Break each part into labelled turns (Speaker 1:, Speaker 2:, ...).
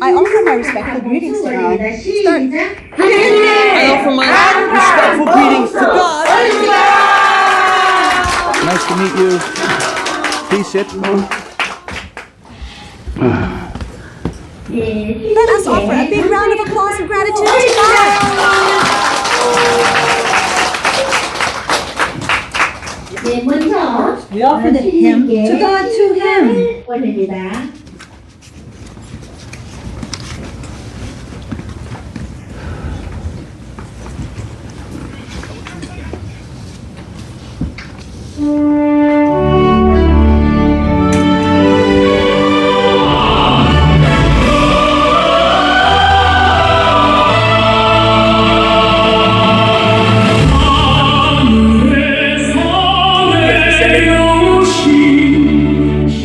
Speaker 1: I offer my respectful greetings to God. Start.
Speaker 2: I offer my respectful greetings to God.
Speaker 3: Nice to meet you. Please sit.
Speaker 1: Let us offer a big round of applause of gratitude to God.
Speaker 4: We offer the hymn to God to Him.
Speaker 5: 원입니다.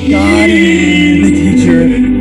Speaker 2: God is the teacher.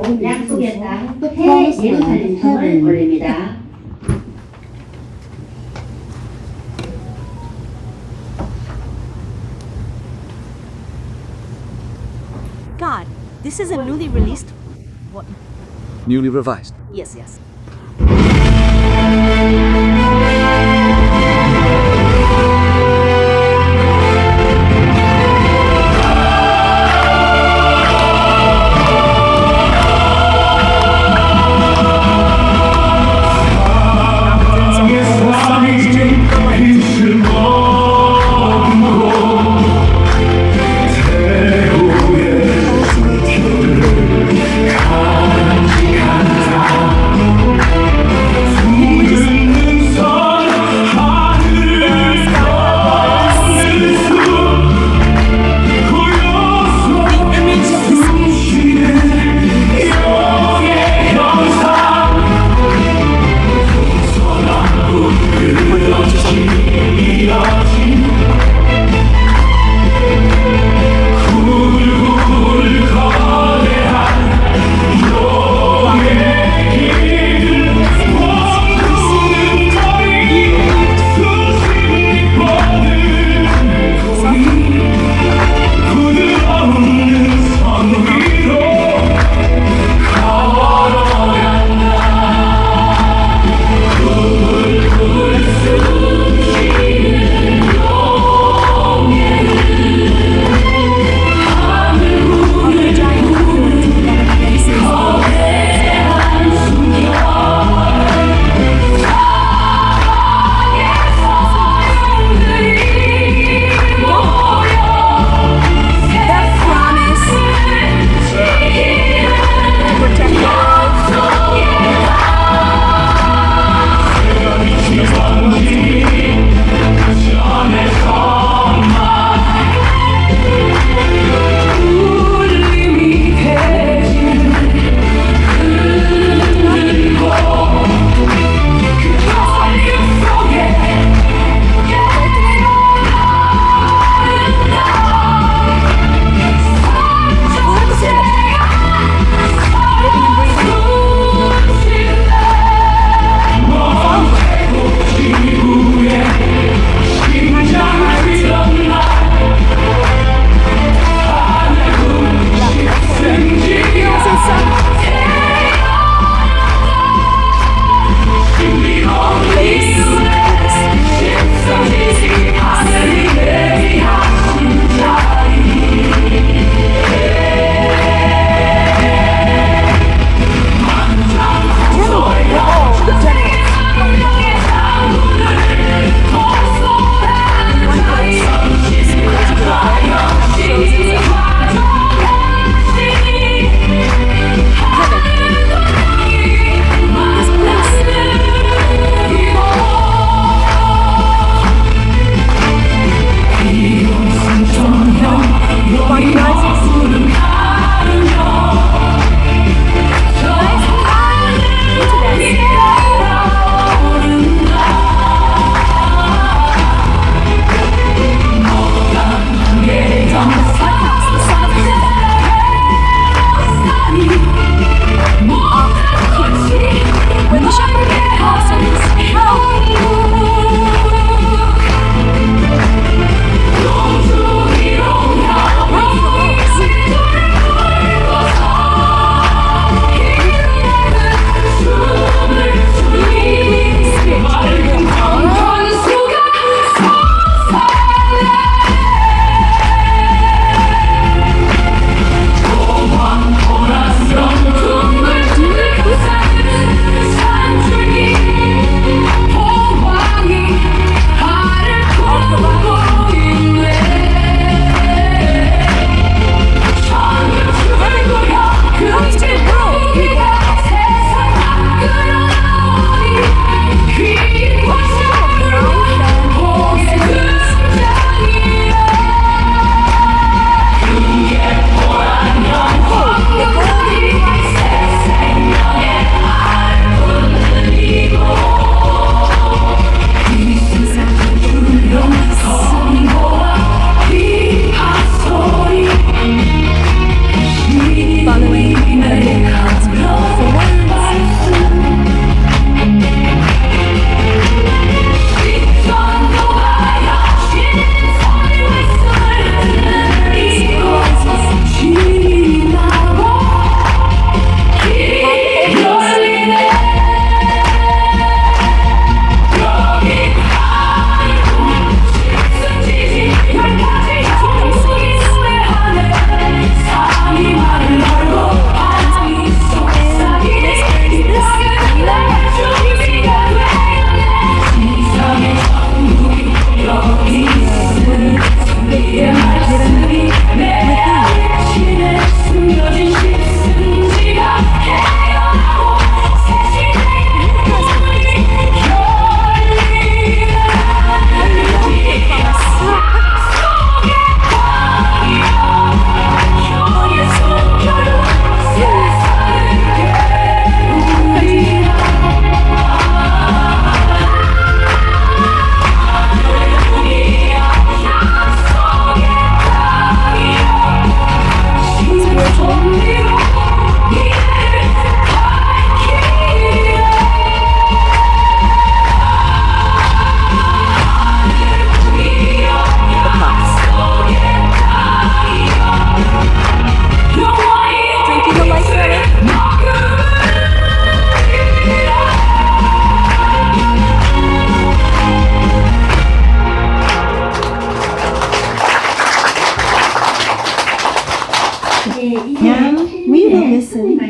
Speaker 5: 약속의 땅 새 예루살렘성을 올립니다.
Speaker 1: God, this is a newly released. What?
Speaker 3: Newly revised.
Speaker 1: Yes, yes.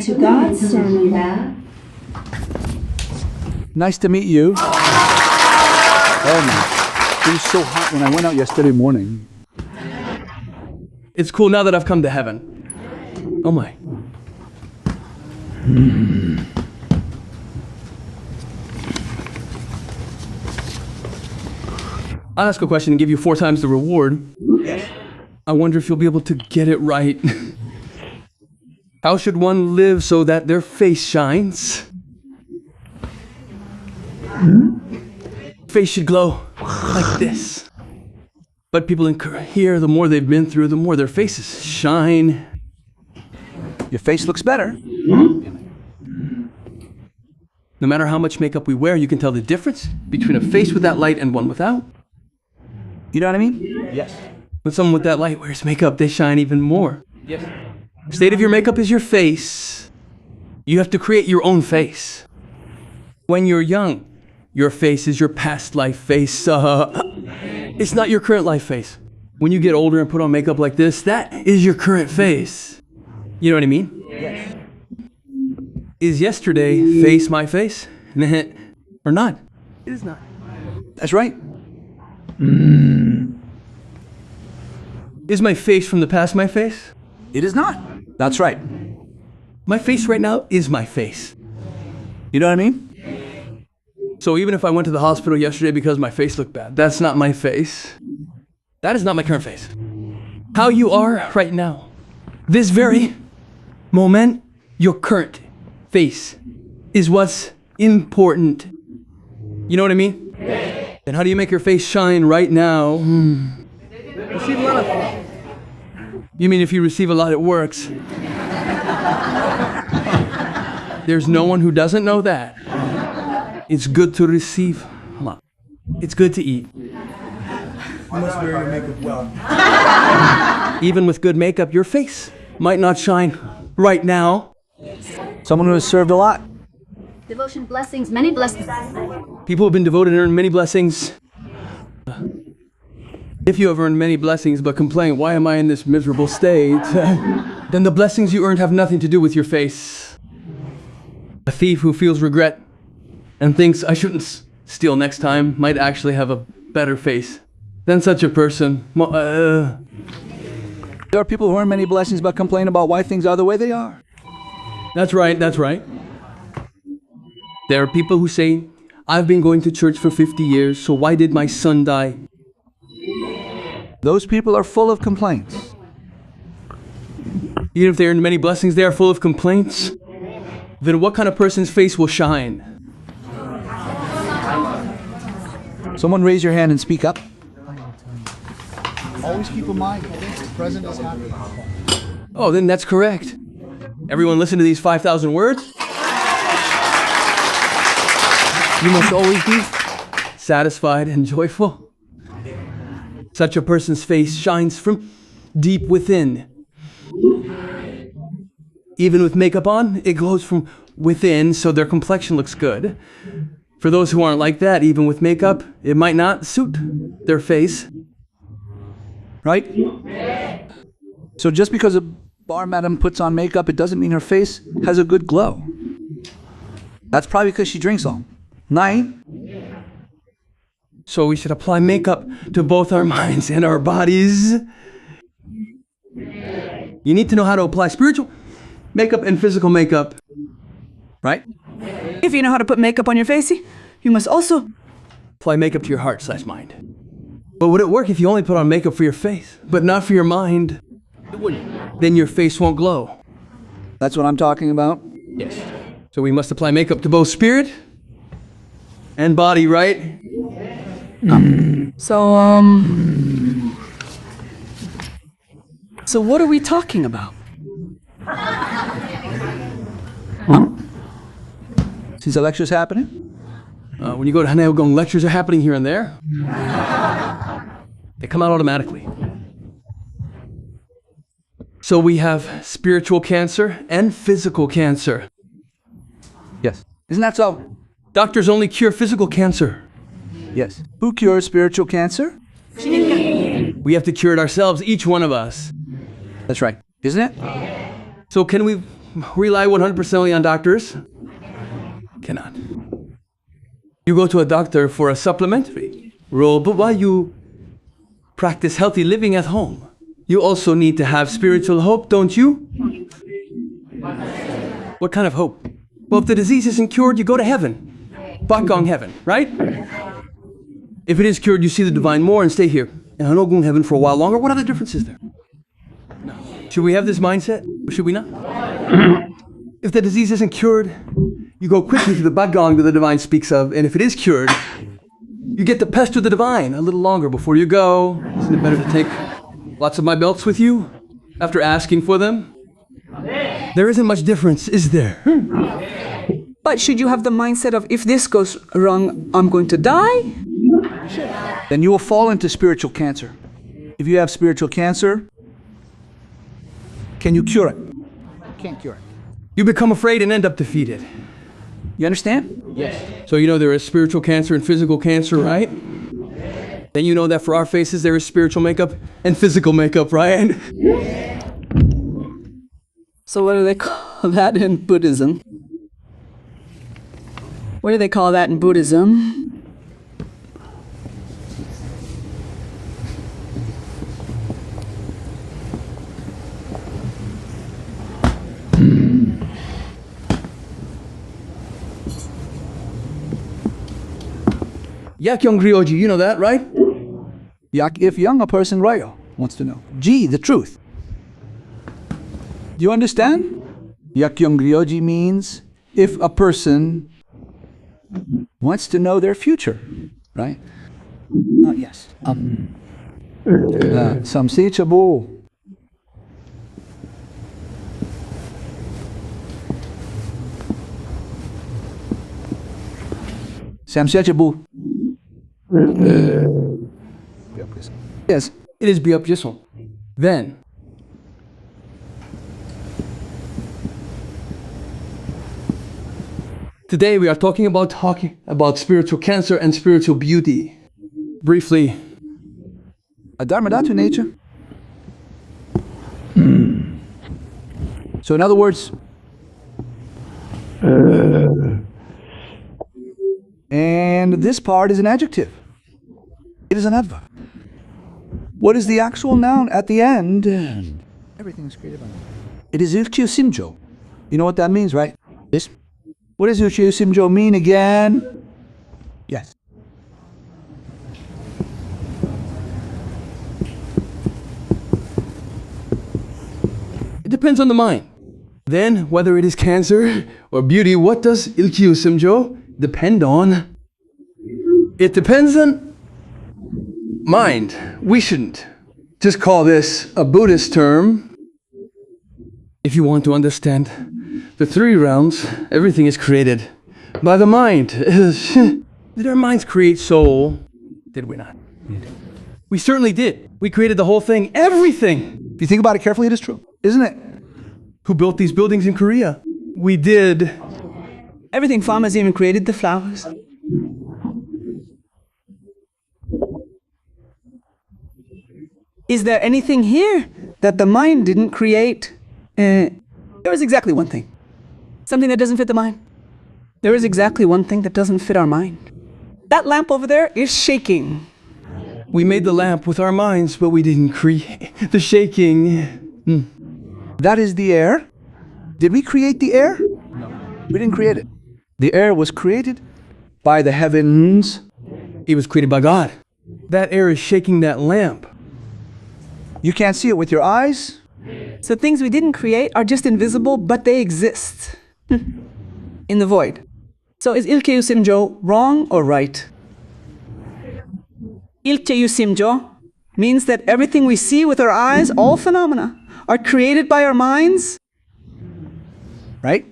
Speaker 4: to God's sermon.
Speaker 5: 감사합니다.
Speaker 3: Nice to meet you. Oh my. It was so hot when I went out yesterday morning.
Speaker 2: It's cool now that I've come to heaven. Oh my. I'll ask a question and give you 4 times the reward. I wonder if you'll be able to get it right. How should one live so that their face shines? Face should glow like this. But people in here, the more they've been through, the more their faces shine.
Speaker 3: Your face looks better.
Speaker 2: No matter how much makeup we wear, you can tell the difference between a face with that light and one without.
Speaker 3: You know what I mean? Yes.
Speaker 2: When someone with that light wears makeup, they shine even more.
Speaker 3: Yes.
Speaker 2: State of your makeup is your face. You have to create your own face. When you're young, your face is your past life face. It's not your current life face. When you get older and put on makeup like this, that is your current face. You know what I mean?
Speaker 3: Yes.
Speaker 2: Is yesterday face my face? Or not? It is not.
Speaker 3: That's right.
Speaker 2: Is my face from the past my face?
Speaker 3: It is not. That's right.
Speaker 2: My face right now is my face.
Speaker 3: You know what I mean?
Speaker 2: So even if I went to the hospital yesterday because my face looked bad, that's not my face. That is not my current face. How you are right now, this very moment, your current face is what's important. You know what I mean? Then how do you make your face shine right now? Receive a lot of... You mean if you receive a lot, it works? There's no one who doesn't know that. It's good to receive a lot. It's good to eat.
Speaker 6: You must wear your makeup well.
Speaker 2: Even with good makeup, your face might not shine right now.
Speaker 3: Someone who has served a lot.
Speaker 7: Devotion, blessings, many blessings.
Speaker 2: People have been devoted and earned many blessings. If you have earned many blessings but complain, why am I in this miserable state? Then the blessings you earned have nothing to do with your face. A thief who feels regret and thinks I shouldn't steal next time might actually have a better face than such a person.
Speaker 3: There are people who earn many blessings but complain about why things are the way they are.
Speaker 2: That's right, that's right. There are people who say, I've been going to church for 50 years, so why did my son die?
Speaker 3: Those people are full of complaints.
Speaker 2: Even if they earned many blessings, they are full of complaints. Then what kind of person's face will shine?
Speaker 3: Someone raise your hand and speak up.
Speaker 6: Always keep in mind, the present is happy.
Speaker 2: Oh, then that's correct. Everyone listen to these 5,000 words. You must always be satisfied and joyful. Such a person's face shines from deep within. Even with makeup on, it glows from within, so their complexion looks good. For those who aren't like that, even with makeup, it might not suit their face.
Speaker 3: Right? So just because a bar madam puts on makeup, it doesn't mean her face has a good glow. That's probably because she drinks all night.
Speaker 2: So we should apply makeup to both our minds and our bodies. You need to know how to apply spiritual makeup and physical makeup.
Speaker 3: Right?
Speaker 1: If you know how to put makeup on your face, you must also
Speaker 2: Apply makeup to your heart/mind. But would it work if you only put on makeup for your face, but not for your mind? It wouldn't. Then your face won't glow.
Speaker 3: That's what I'm talking about.
Speaker 2: Yes. So we must apply makeup to both spirit and body, right?
Speaker 1: So what are we talking about?
Speaker 3: Since the lecture's happening?
Speaker 2: When you go to Hanergung, lectures are happening here and there. They come out automatically. So we have spiritual cancer and physical cancer.
Speaker 3: Yes. Isn't that so?
Speaker 2: Doctors only cure physical cancer.
Speaker 3: Yes. Who cures spiritual cancer?
Speaker 2: We have to cure it ourselves, each one of us.
Speaker 3: That's right. Isn't it?
Speaker 2: So can we rely 100% on doctors? Cannot. You go to a doctor for a supplementary role, but while you practice healthy living at home, you also need to have spiritual hope, don't you? What kind of hope? Well, if the disease isn't cured, you go to heaven. Bakgong heaven, right? If it is cured, you see the divine more and stay here in Hanogung heaven for a while longer. What other difference is there? No. Should we have this mindset? Or should we not? If the disease isn't cured, you go quickly to the Bakgong that the divine speaks of, and if it is cured, you get to pester the divine a little longer before you go. Isn't it better to take lots of my belts with you after asking for them? There isn't much difference, is there?
Speaker 8: But should you have the mindset of, if this goes wrong, I'm going to die?
Speaker 3: Then you will fall into spiritual cancer. If you have spiritual cancer, can you cure it?
Speaker 6: Can't cure it.
Speaker 2: You become afraid and end up defeated.
Speaker 3: You understand?
Speaker 2: So you know there is spiritual cancer and physical cancer, right? Then you know that for our faces there is spiritual makeup and physical makeup, right?
Speaker 8: So what do they call that in Buddhism? What do they call that in Buddhism?
Speaker 2: Yakyong Ryoji, you know that, right?
Speaker 3: If young, a person royal wants to know. G, the truth. Do you understand? Yakyong Ryoji means if a person wants to know their future, right? Yes. Samsechabo. Samsechabo. Yes.
Speaker 2: It is Biopjison. Then, today we are talking about spiritual cancer and spiritual beauty. Briefly,
Speaker 3: A dharmadhatu nature. So in other words, and this part is an adjective. It is an adverb. What is the actual noun at the end? Everything is created by. It is Ilkyu Simjo. You know what that means, right? Yes. What does Ilkyu Simjo mean again? Yes.
Speaker 2: it depends on the mind. Then, whether it is cancer or beauty, what does Ilkyu Simjo depend on? It depends on mind. We shouldn't just call this a Buddhist term. If you want to understand the three realms, everything is created by the mind. Did our minds create soul? Did we not? We certainly did. We created the whole thing, everything.
Speaker 3: If you think about it carefully, it is true, isn't it?
Speaker 2: Who built these buildings in Korea? We did.
Speaker 8: Everything. Farmers even created the flowers. Is there anything here that the mind didn't create? There is exactly one thing. Something that doesn't fit the mind. There is exactly one thing that doesn't fit our mind. That lamp over there is shaking.
Speaker 2: We made the lamp with our minds, but we didn't create the shaking.
Speaker 3: That is the air. Did we create the air? No. We didn't create it. The air was created by the heavens.
Speaker 2: It was created by God. That air is shaking that lamp.
Speaker 3: You can't see it with your eyes.
Speaker 8: So things we didn't create are just invisible, but they exist in the void. So is Ilkyu Simjo wrong or right? Ilkyu Simjo means that everything we see with our eyes, all phenomena, are created by our minds.
Speaker 3: Right?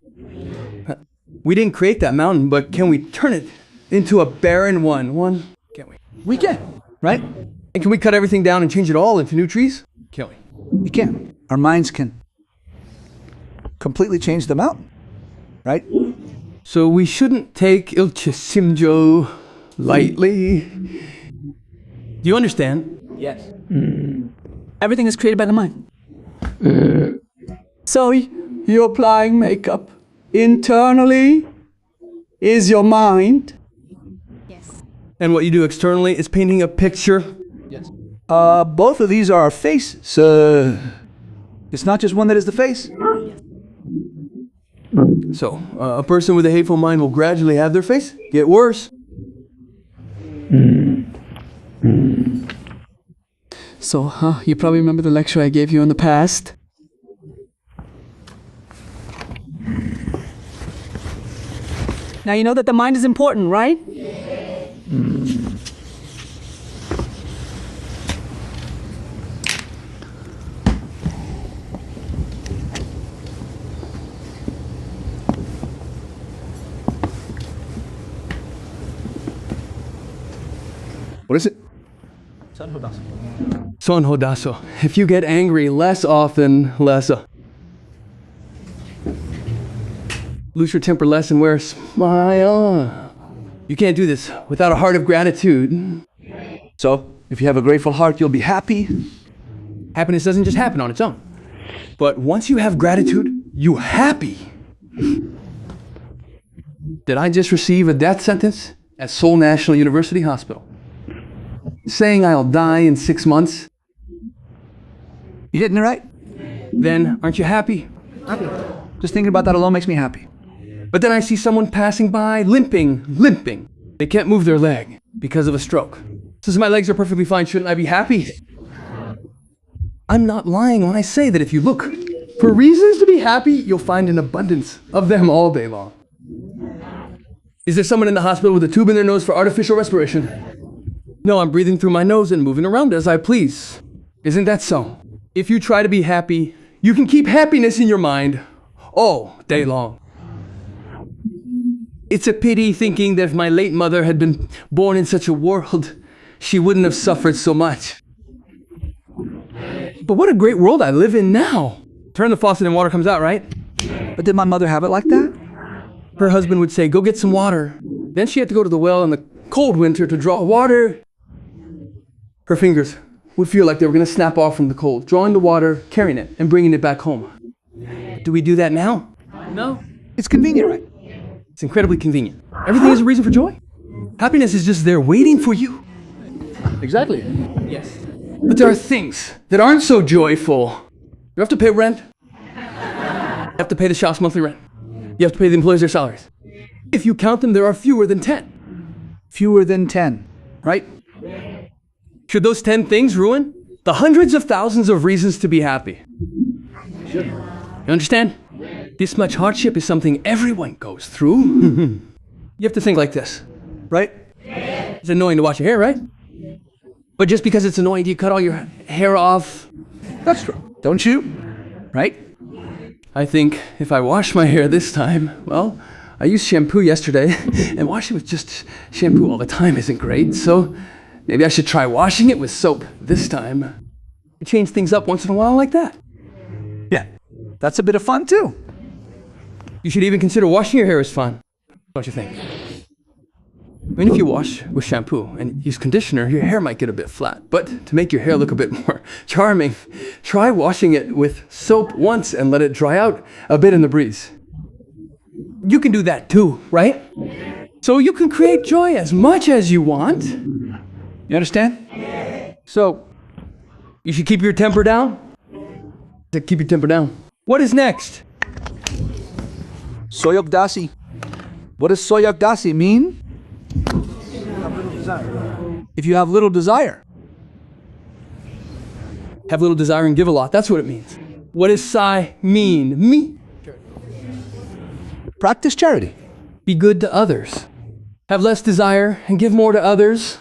Speaker 2: We didn't create that mountain, but can we turn it into a barren one? Can't we?
Speaker 3: We can, right?
Speaker 2: And can we cut everything down and change it all into new trees? Can't we?
Speaker 3: We can. Our minds can completely change the mountain, right?
Speaker 2: So we shouldn't take Ilkyu Simjo lightly. Do you understand?
Speaker 8: Yes. Everything is created by the mind. So you're applying makeup. Internally is your mind.
Speaker 7: Yes.
Speaker 2: And what you do externally is painting a picture.
Speaker 3: Both of these are our faces. It's not just one that is the face.
Speaker 2: So, a person with a hateful mind will gradually have their face get worse.
Speaker 8: So, you probably remember the lecture I gave you in the past. Now you know that the mind is important, right?
Speaker 3: What is it?
Speaker 2: Son hodaso. If you get angry less often, less. Lose your temper less and wear a smile. You can't do this without a heart of gratitude.
Speaker 3: So, if you have a grateful heart, you'll be happy.
Speaker 2: Happiness doesn't just happen on its own. But once you have gratitude, you're happy. Did I just receive a death sentence at Seoul National University Hospital? Saying I'll die in 6 months?
Speaker 3: You didn't, right?
Speaker 2: Then aren't you happy?
Speaker 3: Just thinking about that alone makes me happy.
Speaker 2: But then I see someone passing by, limping. They can't move their leg because of a stroke. Since my legs are perfectly fine, shouldn't I be happy? I'm not lying when I say that if you look for reasons to be happy, you'll find an abundance of them all day long. Is there someone in the hospital with a tube in their nose for artificial respiration? No, I'm breathing through my nose and moving around as I please. Isn't that so? If you try to be happy, you can keep happiness in your mind all day long. It's a pity thinking that if my late mother had been born in such a world, she wouldn't have suffered so much. But what a great world I live in now. Turn the faucet and water comes out, right?
Speaker 3: But did my mother have it like that?
Speaker 2: Her husband would say, go get some water. Then she had to go to the well in the cold winter to draw water. Her fingers would feel like they were going to snap off from the cold, drawing the water, carrying it, and bringing it back home. Do we do that now? No.
Speaker 3: It's convenient, right?
Speaker 2: It's incredibly convenient. Everything is a reason for joy. Happiness is just there waiting for you.
Speaker 3: Exactly.
Speaker 2: Yes. But there are things that aren't so joyful. You have to pay rent. You have to pay the shop's monthly rent. You have to pay the employees their salaries. If you count them, there are fewer than 10.
Speaker 3: Fewer than 10, right?
Speaker 2: Should those 10 things ruin the hundreds of thousands of reasons to be happy? You understand? This much hardship is something everyone goes through. You have to think like this.
Speaker 3: Right?
Speaker 2: It's annoying to wash your hair, right? But just because it's annoying, do you cut all your hair off?
Speaker 3: That's true. Don't you? Right?
Speaker 2: I think if I wash my hair this time, well, I used shampoo yesterday, and washing with just shampoo all the time isn't great, so maybe I should try washing it with soap this time. Change things up once in a while like that.
Speaker 3: Yeah. That's a bit of fun, too.
Speaker 2: You should even consider washing your hair as fun, don't you think? I mean, if you wash with shampoo and use conditioner, your hair might get a bit flat. But to make your hair look a bit more charming, try washing it with soap once and let it dry out a bit in the breeze. You can do that too, right? So you can create joy as much as you want.
Speaker 3: You understand? So,
Speaker 2: you should keep your temper down. Keep your temper down. What is next?
Speaker 3: soyokdasi. What does soyokdasi mean? If you have little desire.
Speaker 2: Have little desire and give a lot. That's what it means. What does sai mean? Me.
Speaker 3: Practice charity.
Speaker 2: Be good to others. Have less desire and give more to others.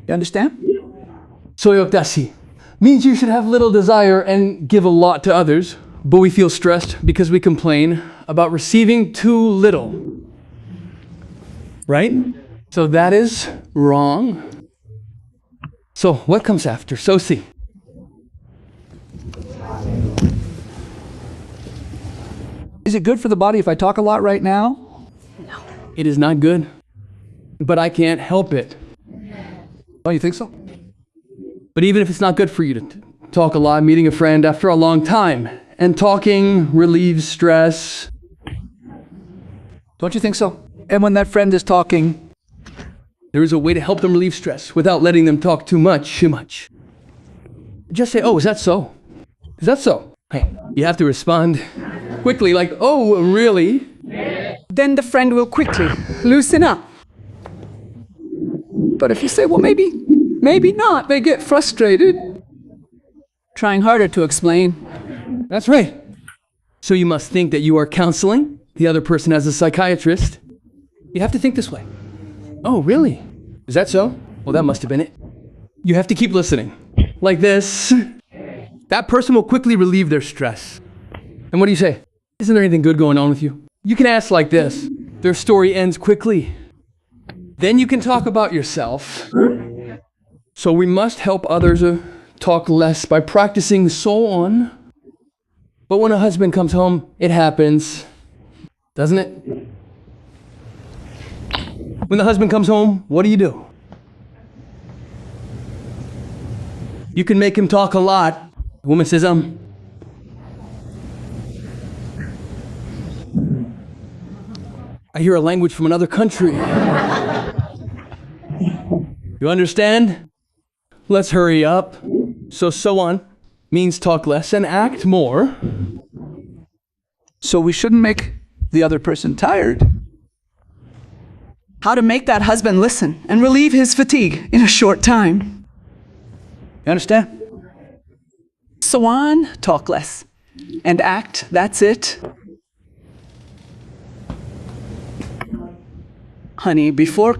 Speaker 3: You understand?
Speaker 2: Soyokdasi means you should have little desire and give a lot to others, but we feel stressed because we complain about receiving too little. Right? So that is wrong. So what comes after? Sosi.
Speaker 3: Is it good for the body if I talk a lot right now?
Speaker 2: It is not good, but I can't help it.
Speaker 3: Oh, you think so?
Speaker 2: But even if it's not good for you to talk a lot, meeting a friend after a long time, And talking relieves stress.
Speaker 3: Don't you think so? And when that friend is talking,
Speaker 2: There is a way to help them relieve stress without letting them talk too much. Just say, oh, is that so? Is that so? Hey, you have to respond quickly, like, oh, really?
Speaker 8: Then the friend will quickly loosen up. But if you say, well, maybe not, they get frustrated. Trying harder to explain.
Speaker 2: That's right. So you must think that you are counseling the other person as a psychiatrist. You have to think this way. Oh, really? Is that so? Well, that must have been it. You have to keep listening. Like this. That person will quickly relieve their stress. And what do you say? Isn't there anything good going on with you? You can ask like this. Their story ends quickly. Then you can talk about yourself. So we must help others talk less by practicing so on. But when a husband comes home, it happens. Doesn't it? When the husband comes home, what do? You can make him talk a lot. The woman says, I hear a language from another country. You understand? Let's hurry up. So on means talk less and act more.
Speaker 3: so we shouldn't make the other person tired.
Speaker 8: How to make that husband listen and relieve his fatigue in a short time.
Speaker 3: You understand?
Speaker 8: So on, talk less. And act, that's it. Honey, before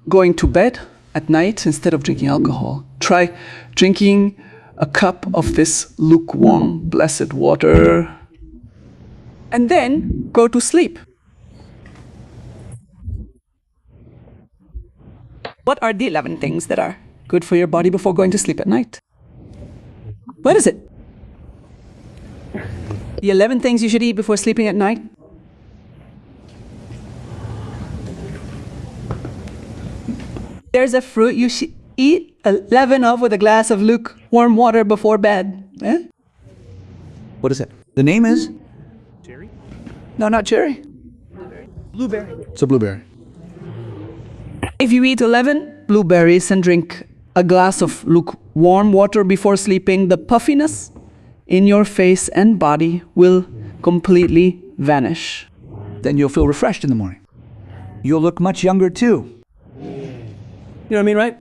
Speaker 8: going to bed at night, instead of drinking alcohol, try drinking a cup of this lukewarm, blessed water. And then go to sleep. What are the 11 things that are good for your body before going to sleep at night? What is it? The 11 things you should eat before sleeping at night? There's a fruit you should eat 11 of with a glass of lukewarm water before bed. Eh?
Speaker 3: What is it? The name is? Cherry? No, not cherry.
Speaker 2: Blueberry.
Speaker 3: It's a blueberry.
Speaker 8: If you eat 11 blueberries and drink a glass of lukewarm water before sleeping, the puffiness in your face and body will completely vanish.
Speaker 3: Then you'll feel refreshed in the morning. You'll look much younger too.
Speaker 2: You know what I mean, right?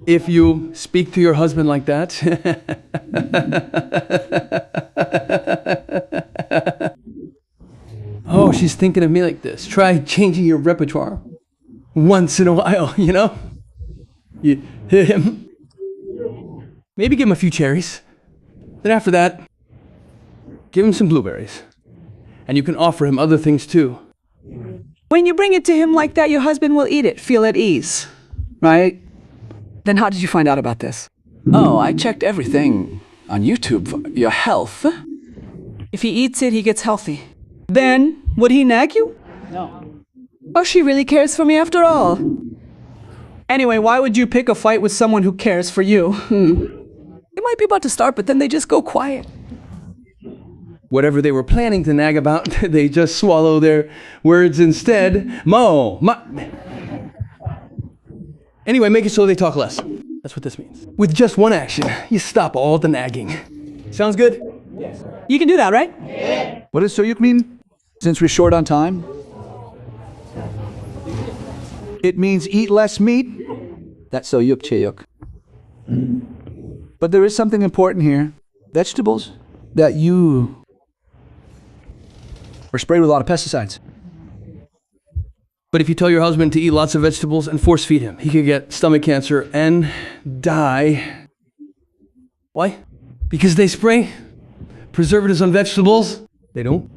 Speaker 2: If you speak to your husband like that. Oh, she's thinking of me like this. Try changing your repertoire once in a while, you know? You hit him. Maybe give him a few cherries. Then after that, give him some blueberries. And you can offer him other things too.
Speaker 8: When you bring it to him like that, your husband will eat it, feel at ease, right? Then how did you find out about this? Oh, I checked everything on YouTube for your health. If he eats it, he gets healthy. Then, would he nag you? No. Oh, she really cares for me after all. Anyway, why would you pick a fight with someone who cares for you? They might be about to start, but then they just go quiet.
Speaker 2: Whatever they were planning to nag about, they just swallow their words instead. Anyway, make it so they talk less. That's what this means. With just one action, you stop all the nagging. Sounds good?
Speaker 8: Yes. You can do that, right?
Speaker 3: What does soyuk mean? Since we're short on time? It means eat less meat. That's soyuk cheyuk. But there is something important here. Vegetables that you were sprayed with a lot of pesticides.
Speaker 2: But if you tell your husband to eat lots of vegetables and force feed him, he could get stomach cancer and die. Why? Because they spray preservatives on vegetables? They don't?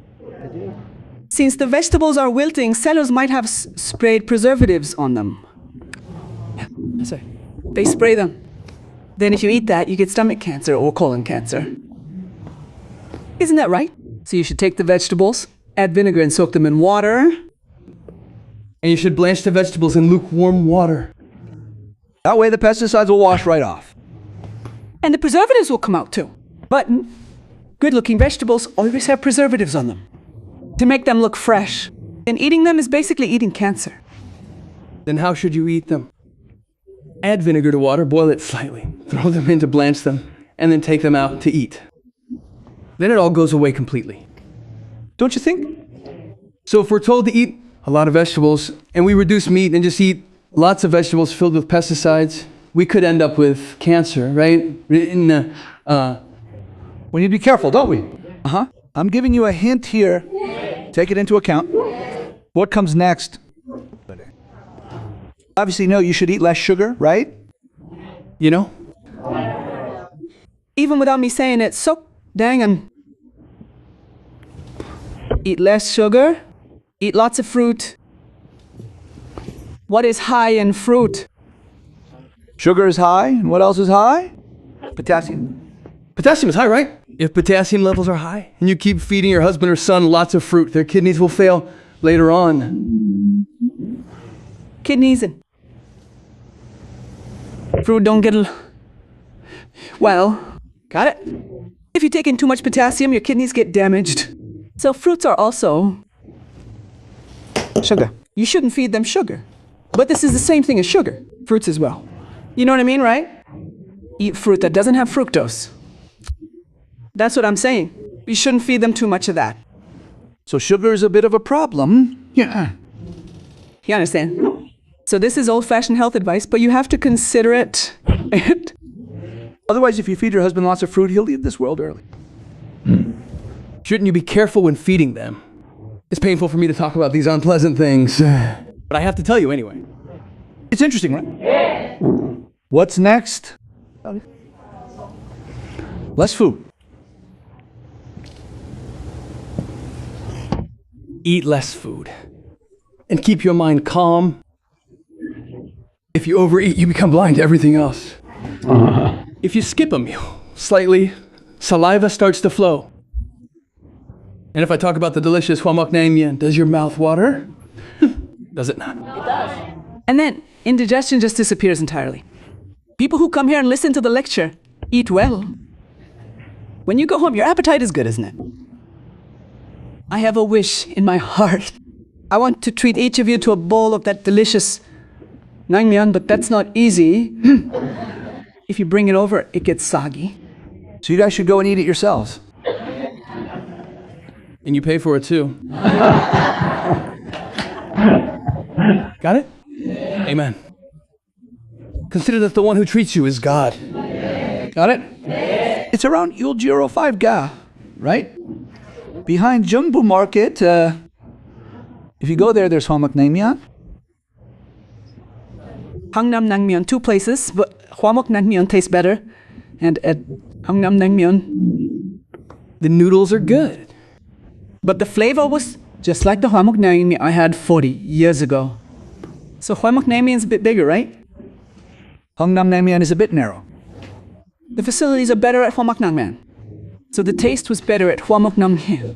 Speaker 8: Since the vegetables are wilting, sellers might have sprayed preservatives on them. Yeah, that's right. They spray them. Then if you eat that, you get stomach cancer or colon cancer. Isn't that right? So you should take the vegetables, add vinegar and soak them in water.
Speaker 2: And you should blanch the vegetables in lukewarm water.
Speaker 3: That way the pesticides will wash right off.
Speaker 8: And the preservatives will come out too. But Good-looking vegetables always have preservatives on them to make them look fresh. And eating them is basically eating cancer.
Speaker 2: Then how should you eat them? Add vinegar to water, boil it slightly, throw them in to blanch them, and then take them out to eat. Then it all goes away completely.
Speaker 3: Don't you think?
Speaker 2: So if we're told to eat a lot of vegetables, and we reduce meat and just eat lots of vegetables filled with pesticides, we could end up with cancer, right?
Speaker 3: We need to be careful, don't we? Uh-huh. I'm giving you a hint here. Take it into account. What comes next? Obviously, no, you should eat less sugar, right?
Speaker 2: You know?
Speaker 8: Even without me saying it, so dang and eat less sugar, eat lots of fruit. What is high in fruit?
Speaker 3: Sugar is high, and what else is high? Potassium.
Speaker 2: Potassium is high, right? If potassium levels are high, and you keep feeding your husband or son lots of fruit, their kidneys will fail later on.
Speaker 8: Kidneys and fruit don't get well, got it? If you take in too much potassium, your kidneys get damaged. So fruits are also sugar. You shouldn't feed them sugar. But this is the same thing as sugar. Fruits as well. You know what I mean, right? Eat fruit that doesn't have fructose. That's what I'm saying. You shouldn't feed them too much of that.
Speaker 3: So sugar is a bit of a problem. Yeah.
Speaker 8: You understand? So this is old-fashioned health advice, but you have to consider it.
Speaker 3: Otherwise, if you feed your husband lots of fruit, he'll leave this world early.
Speaker 2: Shouldn't you be careful when feeding them? It's painful for me to talk about these unpleasant things, but I have to tell you anyway.
Speaker 3: It's interesting, right? What's next? Less food.
Speaker 2: Eat less food. And keep your mind calm. If you overeat, you become blind to everything else. If you skip a meal slightly, saliva starts to flow. And if I talk about the delicious huamoknamien, does your mouth water? Does it not?
Speaker 8: It does. And then indigestion just disappears entirely. People who come here and listen to the lecture eat well. When you go home, your appetite is good, isn't it? I have a wish in my heart. I want to treat each of you to a bowl of that delicious naengmyeon, but that's not easy. If you bring it over, it gets soggy.
Speaker 3: So you guys should go and eat it yourselves.
Speaker 2: And you pay for it too. Got it? Amen. Consider that the one who treats you is God.
Speaker 3: Got it? It's around Yuljiro 5 ga, right? Behind Jungbu Market, if you go there, there's huamoknamien.
Speaker 8: Hangnam Naengmyeon, 2 places, but Hwamok Naengmyeon tastes better. And at Hangnam Naengmyeon,
Speaker 2: the noodles are good.
Speaker 8: But the flavor was just like the Hwamok Naengmyeon I had 40 years ago. So Hwamok Naengmyeon is a bit bigger, right?
Speaker 3: Hangnam Naengmyeon is a bit narrow.
Speaker 8: The facilities are better at Hwamok Naengmyeon. So the taste was better at Hwamok Naengmyeon.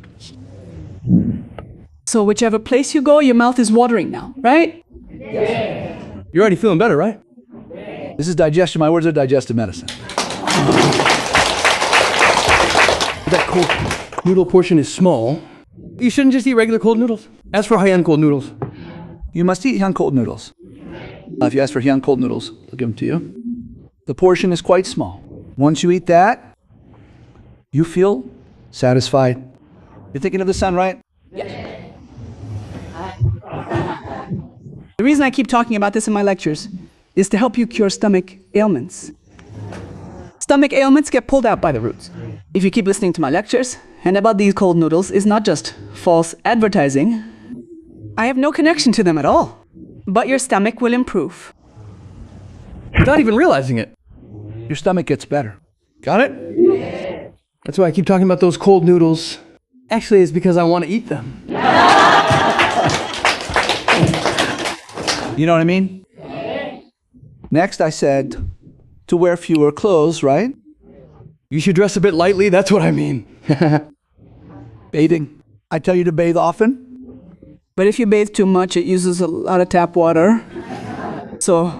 Speaker 8: So whichever place you go, your mouth is watering now, right?
Speaker 2: You're already feeling better, right?
Speaker 3: This is digestion. My words are digestive medicine.
Speaker 2: That cold noodle portion is small. You shouldn't just eat regular cold noodles. Ask for Haiyan cold noodles.
Speaker 3: You must eat Hyang cold noodles. If you ask for Hyang cold noodles, they'll give them to you. The portion is quite small. Once you eat that, you feel satisfied. You're thinking of the sun, right?
Speaker 8: The reason I keep talking about this in my lectures is to help you cure stomach ailments. Stomach ailments get pulled out by the roots. If you keep listening to my lectures, and about these cold noodles is not just false advertising. I have no connection to them at all. But your stomach will improve.
Speaker 2: Without even realizing it.
Speaker 3: Your stomach gets better. Got it?
Speaker 2: That's why I keep talking about those cold noodles. Actually, it's because I want to eat them.
Speaker 3: You know what I mean? Next, I said to wear fewer clothes, right?
Speaker 2: You should dress a bit lightly, that's what I mean.
Speaker 3: Bathing. I tell you to bathe often.
Speaker 8: But if you bathe too much, it uses a lot of tap water. So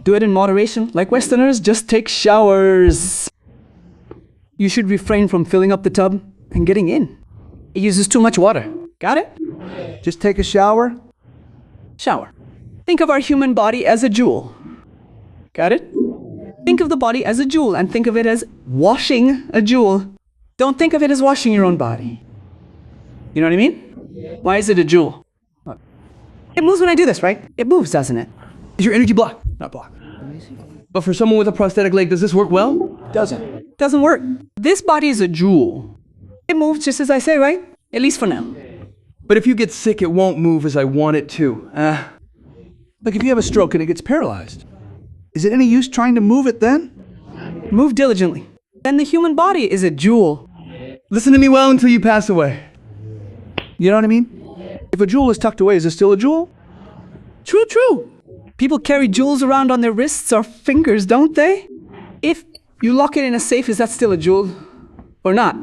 Speaker 8: do it in moderation. Like Westerners, just take showers. You should refrain from filling up the tub and getting in. It uses too much water. Got it?
Speaker 3: Just take a shower.
Speaker 8: Shower. Think of our human body as a jewel. Got it? Think of the body as a jewel and think of it as washing a jewel. Don't think of it as washing your own body. You know what I mean? Why is it a jewel? It moves when I do this, right? It moves, doesn't it?
Speaker 2: Is your energy blocked? Not blocked. But for someone with a prosthetic leg, does this work well?
Speaker 3: Doesn't.
Speaker 8: Doesn't work. This body is a jewel. It moves just as I say, right? At least for now.
Speaker 2: But if you get sick, it won't move as I want it to.
Speaker 3: Like if you have a stroke and it gets paralyzed, is it any use trying to move it then?
Speaker 8: Move diligently. Then the human body is a jewel.
Speaker 2: Listen to me well until you pass away.
Speaker 3: You know what I mean? If a jewel is tucked away, is it still a jewel?
Speaker 8: True, true. People carry jewels around on their wrists or fingers, don't they? If you lock it in a safe, is that still a jewel or not?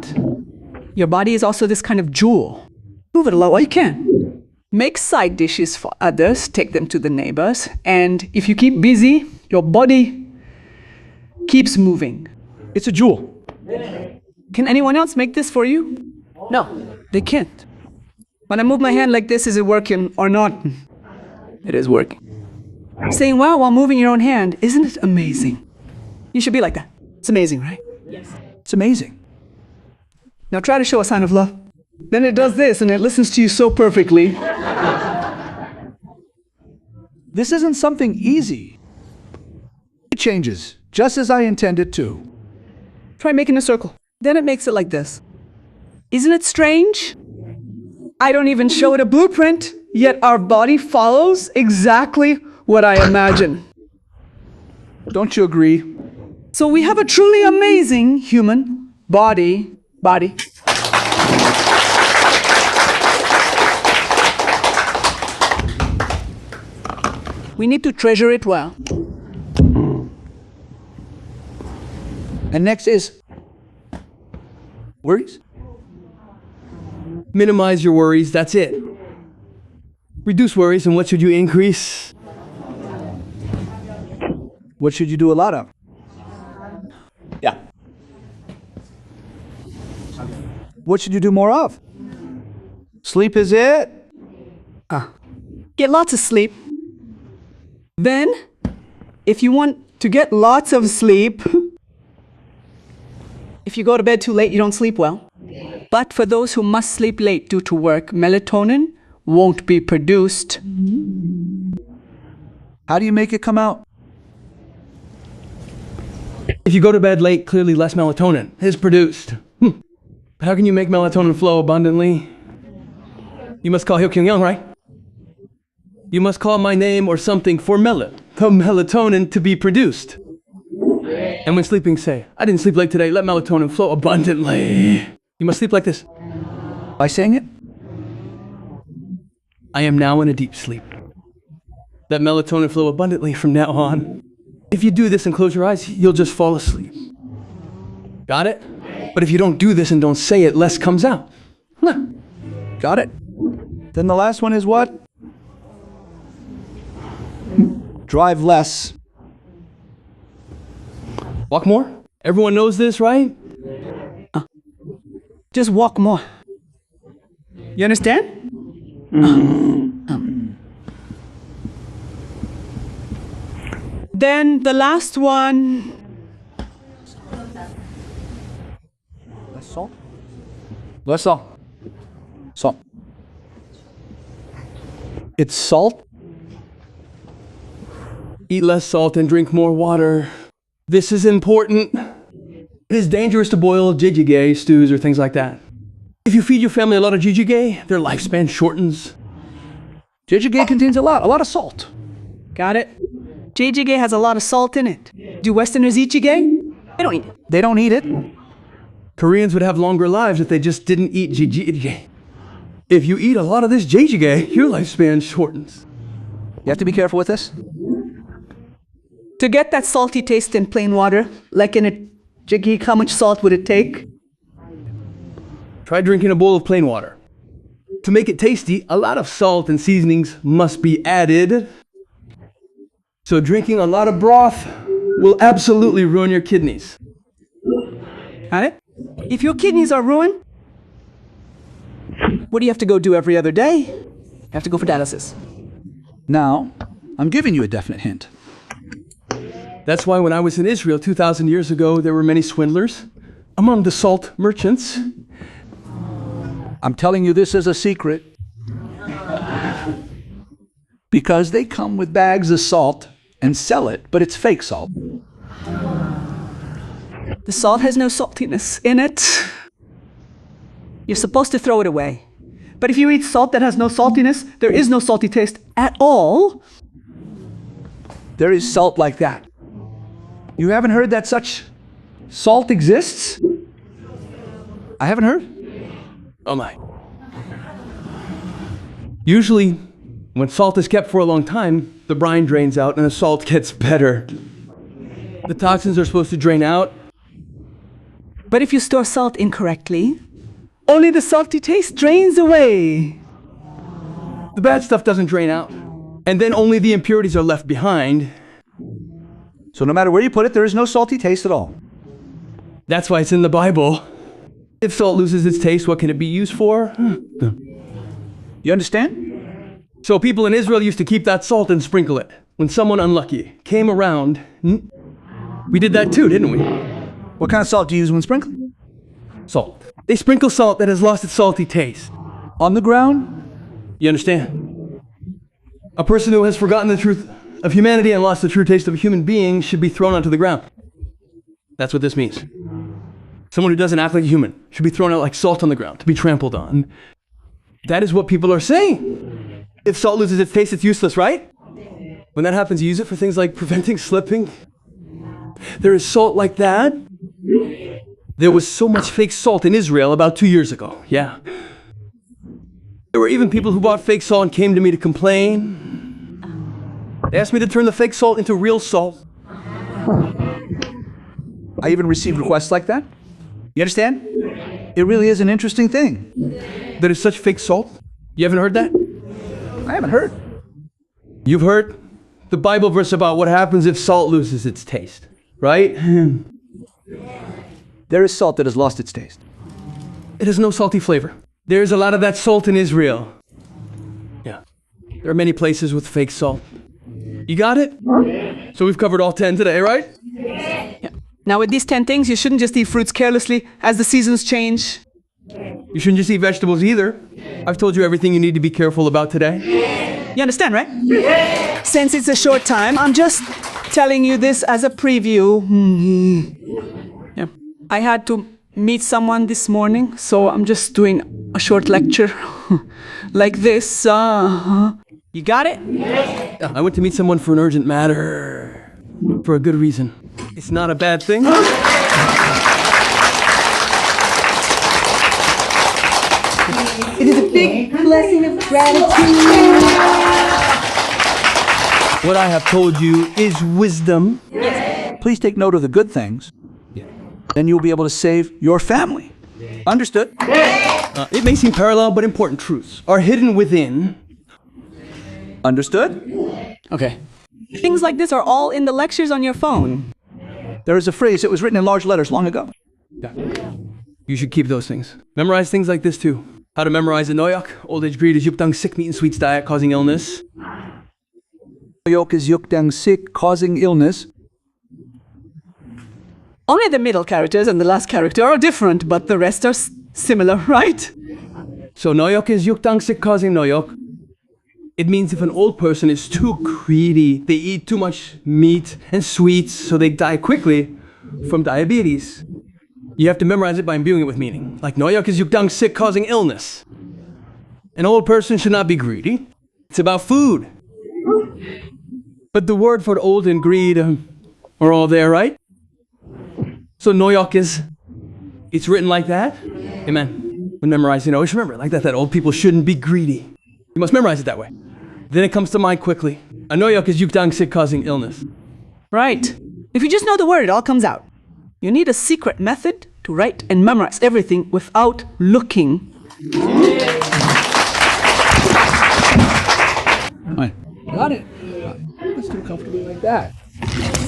Speaker 8: Your body is also this kind of jewel. Move it a lot while you can. Make side dishes for others, take them to the neighbors, and if you keep busy, your body keeps moving.
Speaker 3: It's a jewel.
Speaker 8: Can anyone else make this for you? No, they can't. When I move my hand like this, is it working or not? It is working. Saying wow while moving your own hand, isn't it amazing? You should be like that. It's amazing, right?
Speaker 3: Yes. It's amazing.
Speaker 8: Now try to show a sign of love. Then it does this and it listens to you so perfectly.
Speaker 3: This isn't something easy. It changes, just as I intend it to.
Speaker 8: Try making a circle. Then it makes it like this. Isn't it strange? I don't even show it a blueprint, yet our body follows exactly what I imagine.
Speaker 3: Don't you agree?
Speaker 8: So we have a truly amazing human body. We need to treasure it well.
Speaker 3: And next is worries.
Speaker 2: Minimize your worries, that's it. Reduce worries, and what should you increase?
Speaker 3: What should you do a lot of?
Speaker 8: Yeah.
Speaker 3: What should you do more of? Sleep is it?
Speaker 8: Get lots of sleep. Then, if you want to get lots of sleep, if you go to bed too late, you don't sleep well. But for those who must sleep late due to work, melatonin won't be produced.
Speaker 3: How do you make it come out?
Speaker 2: If you go to bed late, clearly less melatonin is produced. How can you make melatonin flow abundantly? You must call Hyo Kyung-young, right? You must call my name or something for the melatonin to be produced. And when sleeping, say, I didn't sleep late today, let melatonin flow abundantly. You must sleep like this.
Speaker 3: By saying it?
Speaker 2: I am now in a deep sleep. Let melatonin flow abundantly from now on. If you do this and close your eyes, you'll just fall asleep. Got it? But if you don't do this and don't say it, less comes out.
Speaker 3: Got it. Then the last one is what? Drive less.
Speaker 2: Walk more? Everyone knows this, right?
Speaker 8: Just walk more. You understand? Then the last one.
Speaker 3: Less salt? Less salt. Salt. It's salt?
Speaker 2: Eat less salt and drink more water. This is important. It is dangerous to boil jjigae, stews, or things like that. If you feed your family a lot of jjigae, their lifespan shortens.
Speaker 3: Jjigae contains a lot of salt.
Speaker 8: Got it? Jjigae has a lot of salt in it. Do Westerners eat jjigae? They don't eat it.
Speaker 3: They don't eat it.
Speaker 2: Koreans would have longer lives if they just didn't eat jjigae. If you eat a lot of this jjigae, your lifespan shortens.
Speaker 3: You have to be careful with this.
Speaker 8: To get that salty taste in plain water, like in a jjigae, how much salt would it take?
Speaker 2: Try drinking a bowl of plain water. To make it tasty, a lot of salt and seasonings must be added. So drinking a lot of broth will absolutely ruin your kidneys.
Speaker 8: Got it? If your kidneys are ruined, What do you have to go do every other day? You have to go for dialysis.
Speaker 3: Now, I'm giving you a definite hint.
Speaker 2: That's why when I was in Israel 2,000 years ago, there were many swindlers among the salt merchants.
Speaker 3: I'm telling you this as a secret. Because they come with bags of salt and sell it, but it's fake salt.
Speaker 8: The salt has no saltiness in it. You're supposed to throw it away. But if you eat salt that has no saltiness, there is no salty taste at all.
Speaker 3: There is salt like that. You haven't heard that such salt exists? I haven't heard.
Speaker 2: Oh my. Usually, when salt is kept for a long time, the brine drains out and the salt gets better. The toxins are supposed to drain out.
Speaker 8: But if you store salt incorrectly, only the salty taste drains away.
Speaker 2: The bad stuff doesn't drain out. And then only the impurities are left behind.
Speaker 3: So no matter where you put it, there is no salty taste at all.
Speaker 2: That's why it's in the Bible. If salt loses its taste, what can it be used for?
Speaker 3: You understand?
Speaker 2: So people in Israel used to keep that salt and sprinkle it. When someone unlucky came around, we did that too, didn't we?
Speaker 3: What kind of salt do you use when sprinkling?
Speaker 2: Salt. They sprinkle salt that has lost its salty taste.
Speaker 3: On the ground?
Speaker 2: You understand? A person who has forgotten the truth of humanity and lost the true taste of a human being should be thrown onto the ground. That's what this means. Someone who doesn't act like a human should be thrown out like salt on the ground, to be trampled on. That is what people are saying. If salt loses its taste, it's useless, right? When that happens, you use it for things like preventing slipping. There is salt like that. There was so much fake salt in Israel about 2 years ago, yeah. There were even people who bought fake salt and came to me to complain. They asked me to turn the fake salt into real salt.
Speaker 3: I even received requests like that. You understand? It really is an interesting thing.
Speaker 2: There is such fake salt? You haven't heard that?
Speaker 3: I haven't heard.
Speaker 2: You've heard the Bible verse about what happens if salt loses its taste, right?
Speaker 3: There is salt that has lost its taste.
Speaker 2: It has no salty flavor. There is a lot of that salt in Israel. Yeah. There are many places with fake salt. You got it? So we've covered all 10 today, right?
Speaker 8: Yeah. Now with these 10 things, you shouldn't just eat fruits carelessly as the seasons change.
Speaker 2: You shouldn't just eat vegetables either. I've told you everything you need to be careful about today.
Speaker 8: You understand, right? Since it's a short time, I'm just telling you this as a preview. Yeah. I had to meet someone this morning, so I'm just doing a short lecture like this. You got it?
Speaker 2: Yeah, I went to meet someone for an urgent matter. For a good reason. It's not a bad thing.
Speaker 1: It is a big blessing of gratitude.
Speaker 2: What I have told you is wisdom.
Speaker 3: Please take note of the good things. Then you'll be able to save your family. Understood?
Speaker 2: It may seem parallel, but important truths are hidden within.
Speaker 3: Understood?
Speaker 2: Okay.
Speaker 8: Things like this are all in the lectures on your phone.
Speaker 3: There is a phrase that was written in large letters long ago.
Speaker 2: Yeah. You should keep those things. Memorize things like this too. How to memorize a noyak. Old age greed is yukdang sick meat and sweets diet causing illness.
Speaker 3: Noyak is yukdang sick, causing illness.
Speaker 8: Only the middle characters and the last character are different, but the rest are similar, right?
Speaker 2: So noyak is yukdang sick causing noyak. It means if an old person is too greedy, they eat too much meat and sweets, so they die quickly from diabetes. You have to memorize it by imbuing it with meaning. Like noyak is yukdang sick causing illness. An old person should not be greedy. It's about food. But the word for old and greed are all there, right? So noyak is, it's written like that. Amen. When memorizing, always remember like that old people shouldn't be greedy. You must memorize it that way. Then it comes to mind quickly. A noyak is yukdang sick causing illness.
Speaker 8: Right. If you just know the word, it all comes out. You need a secret method to write and memorize everything without looking.
Speaker 3: Right. Got it. Let's do it comfortably like that.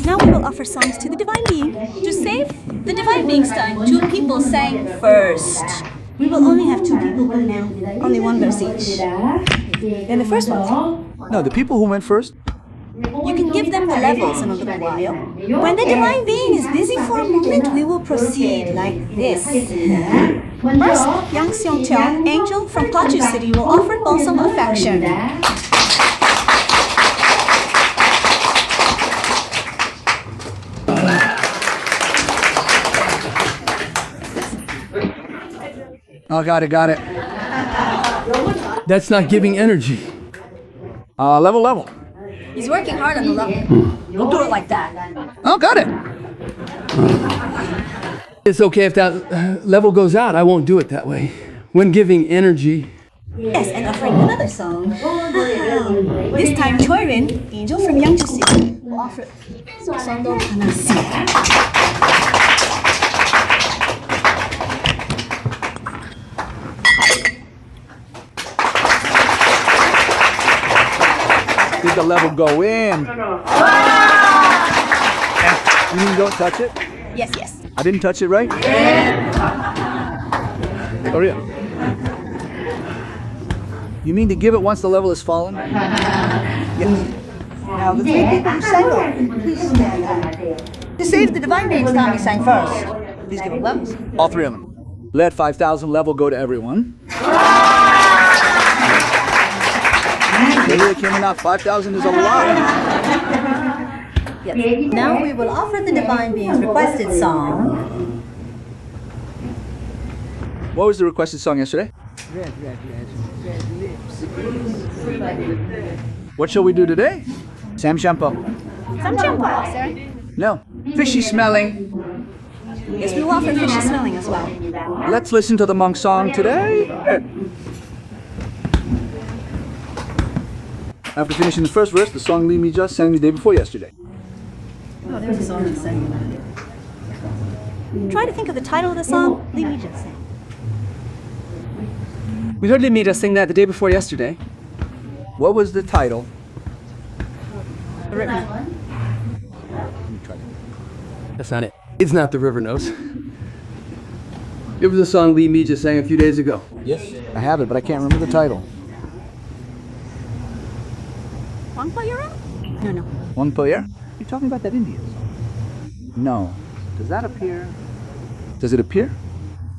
Speaker 7: Now we will offer songs to the Divine Being. To save the Divine Being's time, 2 people sang first. We will only have 2 people go now. Only 1 verse each. Then the first one.
Speaker 3: No, the people who went first.
Speaker 7: You can give them the levels in a little while. When the divine being is busy for a moment, we will proceed like this. First, Yang Seong-cheon, angel from Paju City, will offer balsam affection.
Speaker 3: Oh, got it.
Speaker 2: That's not giving energy.
Speaker 3: Level.
Speaker 7: He's working hard on the level. Don't do it like that.
Speaker 3: Oh, got it.
Speaker 2: It's okay if that level goes out. I won't do it that way. When giving energy.
Speaker 7: Yes, and offering another song. This time, Choi-rin, angel from Yeongju City, will offer Songdo Hanasi.
Speaker 3: Did the level go in? You mean don't touch it?
Speaker 7: Yes.
Speaker 3: I didn't touch it, right? Oh, yeah. You mean to give it once the level has fallen?
Speaker 4: Now, the 3 people who sang it, please stand up. To say to the divine beings, Tommy sang first. Please give them levels.
Speaker 3: All 3 of them. Let 5,000 level go to everyone. Maybe they came in out 5,000 is a lot.
Speaker 4: Yes. Now we will offer the divine beings requested song.
Speaker 3: What was the requested song yesterday?
Speaker 4: Red lips.
Speaker 3: What shall we do today? Sam Shampoo.
Speaker 7: Some champagne, sir.
Speaker 3: No. Fishy smelling.
Speaker 7: Yes, we will offer fishy smelling as well.
Speaker 3: Let's listen to the monk song today. After finishing the first verse, the song Lee Mi-ja sang the day before yesterday.
Speaker 4: Oh, there's a song that's sang.
Speaker 7: Try to think of the title of the song. Lee Mi-ja sang.
Speaker 8: We heard Lee Mi-ja sing that the day before yesterday.
Speaker 3: What was the title?
Speaker 7: The river.
Speaker 2: That's not it. It's not The River Knows. It was a song Lee Mi just sang a few days ago.
Speaker 3: Yes. I have it, but I can't remember the title.
Speaker 7: No.
Speaker 3: One Poyer? You're talking about that Indian song? No. Does that appear? Does it appear?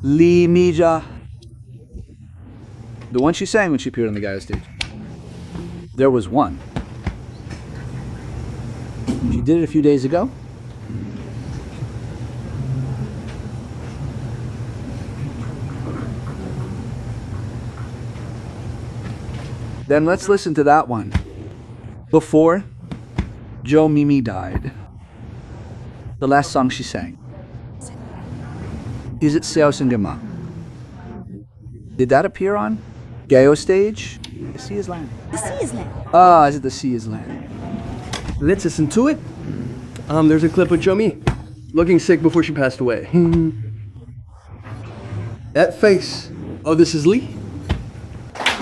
Speaker 3: Lee Mi-ja. The one she sang when she appeared on the Gaia stage. There was one. She did it a few days ago. Then let's listen to that one. Before Jo Mimi died. The last song she sang. Is it Seo Sungema? Did that appear on Gaio stage? The Sea is Land.
Speaker 7: The sea is land.
Speaker 3: Ah, is it The Sea is Land?
Speaker 2: Let's listen to it. There's a clip of Jo-mi looking sick before she passed away. That face. Oh, this is Lee?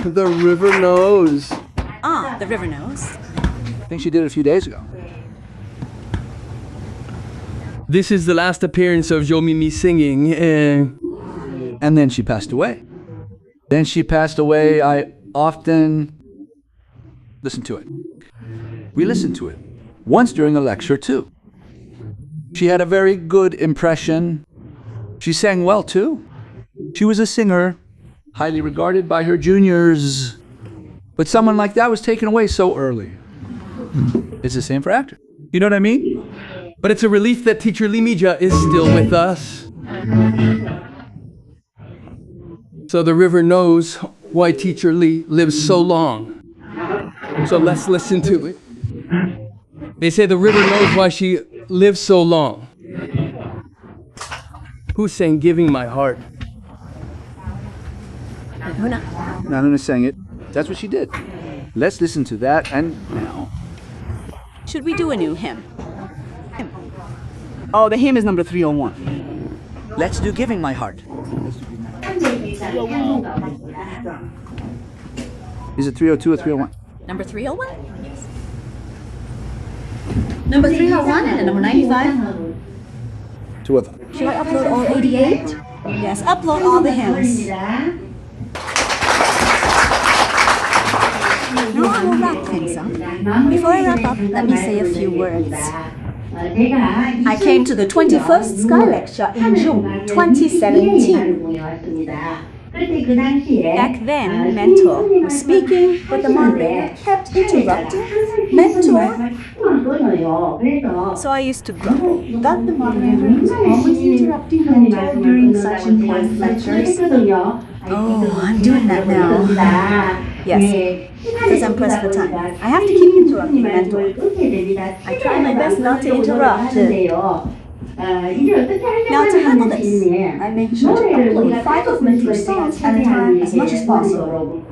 Speaker 2: The River Knows.
Speaker 7: Ah, the river knows.
Speaker 3: I think she did it a few days ago.
Speaker 2: This is the last appearance of Jo-mi singing.
Speaker 3: And then she passed away. Then she passed away. I often listen to it. We listened to it once during a lecture too. She had a very good impression. She sang well too. She was a singer, highly regarded by her juniors. But someone like that was taken away so early. It's the same for actors. You know what I mean?
Speaker 2: But it's a relief that teacher Lee Mi-ja is still with us. So the river knows why teacher Lee lives so long. So let's listen to it. They say the river knows why she lives so long. Who's saying giving my heart?
Speaker 3: Nanuna sang it. That's what she did. Let's listen to that and now.
Speaker 7: Should we do a new hymn?
Speaker 8: Oh, the hymn is number 301.
Speaker 3: Let's do Giving My Heart. Is it 302 or 301?
Speaker 7: Number 301?
Speaker 4: Number 301 and number 95.
Speaker 3: Two of them.
Speaker 4: Should I upload all 88?
Speaker 7: Yes, upload all the hymns. Now I will wrap things up. Before I wrap up, let me say a few words. I came to the 21st Sky Lecture in June 2017. Back then, Mentor was speaking, but the moderator kept interrupting Mentor. So I used to grumble that the moderator was always interrupting Mentor during such important lectures. Oh, I'm doing that now. Yes, because I'm pressed for time. I have to keep interrupting Mentor. I try my best not to interrupt. Now to handle this, I make sure to upload 5 of Mentor's songs at a time as much as possible.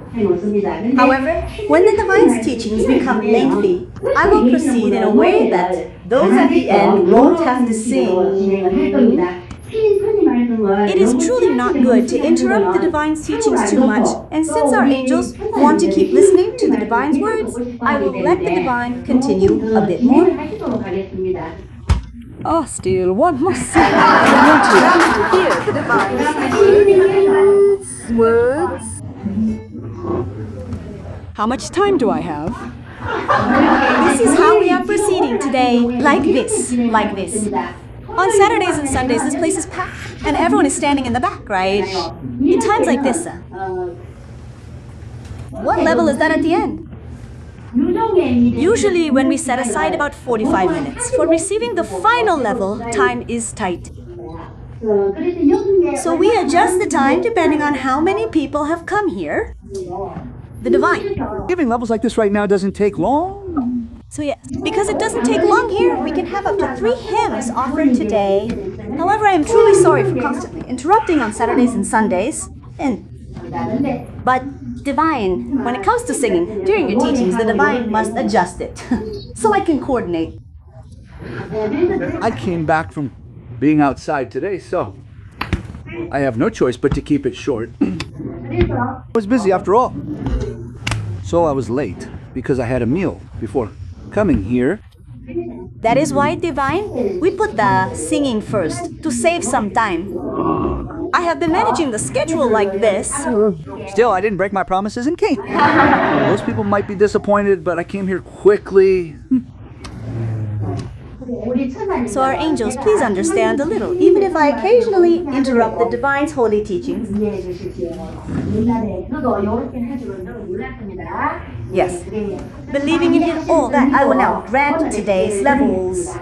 Speaker 7: However, when the Divine's teachings become lengthy, I will proceed in a way that those at the end won't have to sing. It is truly not good to interrupt the Divine's teachings too much, and since our angels want to keep listening to the Divine's words, I will let the Divine continue a bit more. Oh, still one more second. I want to hear the Divine's words. How much time do I have? This is how we are proceeding today, like this, like this. On Saturdays and Sundays, this place is packed, and everyone is standing in the back, right? In times like this, what level is that at the end? Usually, when we set aside about 45 minutes for receiving the final level, time is tight. So we adjust the time depending on how many people have come here. The Divine.
Speaker 3: Giving levels like this right now doesn't take long.
Speaker 7: So yes, because it doesn't take long here, we can have up to 3 hymns offered today. However, I am truly sorry for constantly interrupting on Saturdays and Sundays. But Divine, when it comes to singing, during your teachings, the Divine must adjust it. So I can coordinate.
Speaker 3: I came back from being outside today, so I have no choice but to keep it short. I was busy after all. So I was late because I had a meal before coming here.
Speaker 7: That is why, Divine, we put the singing first to save some time. I have been managing the schedule like this.
Speaker 3: Still, I didn't break my promises and came. Most people might be disappointed, but I came here quickly.
Speaker 7: So our angels, please understand a little, even if I occasionally interrupt the Divine's holy teachings. Yes, believing in all that, I will now grant today's levels.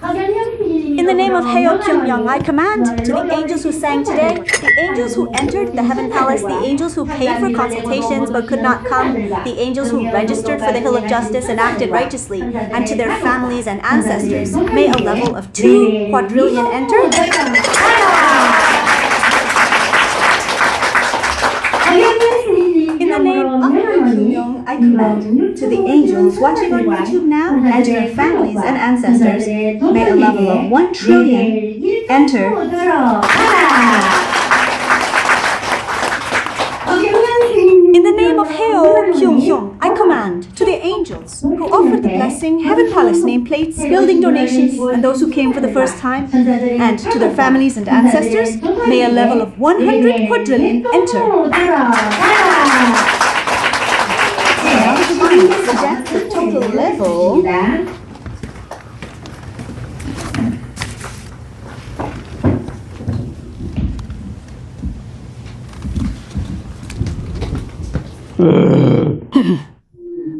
Speaker 7: In the name of Heo Kyung-young, I command to the angels who sang today, the angels who entered the Heaven Palace, the angels who paid for consultations but could not come, the angels who registered for the Hill of Justice and acted righteously, and to their families and ancestors, may a level of 2 quadrillion enter. In the name of Kyung-young, I command to the angels watching on YouTube now and to their families and ancestors, may a level of 1 trillion enter. In the name of Heo Kyung-young, I command to the angels who offered the blessing, Heaven Palace nameplates, building donations, and those who came for the first time, and to their families and ancestors, may a level of 100 quadrillion enter. Now the Divine suggests the total level.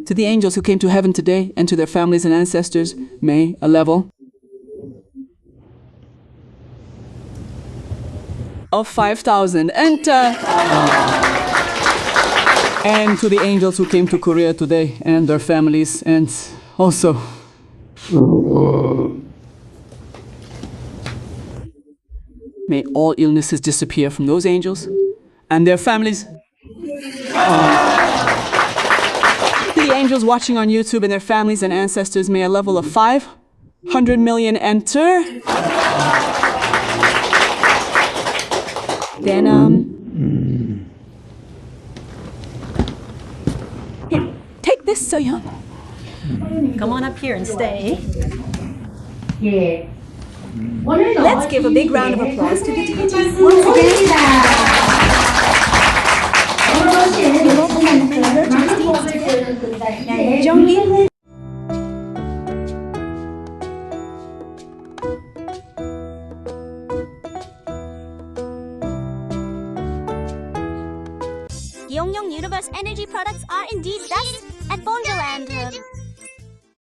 Speaker 8: To the angels who came to heaven today and to their families and ancestors, may a level of 5,000 enter. And to the angels who came to Korea today and their families, and also may all illnesses disappear from those angels and their families. To the angels watching on YouTube and their families and ancestors, may a level of 500 million enter. Then, here, take this, So-young.
Speaker 7: Come on up here and stay. Let's give a big round of applause to the deities once again. 정리.
Speaker 9: Young Universe energy products are indeed best at Bonjoland.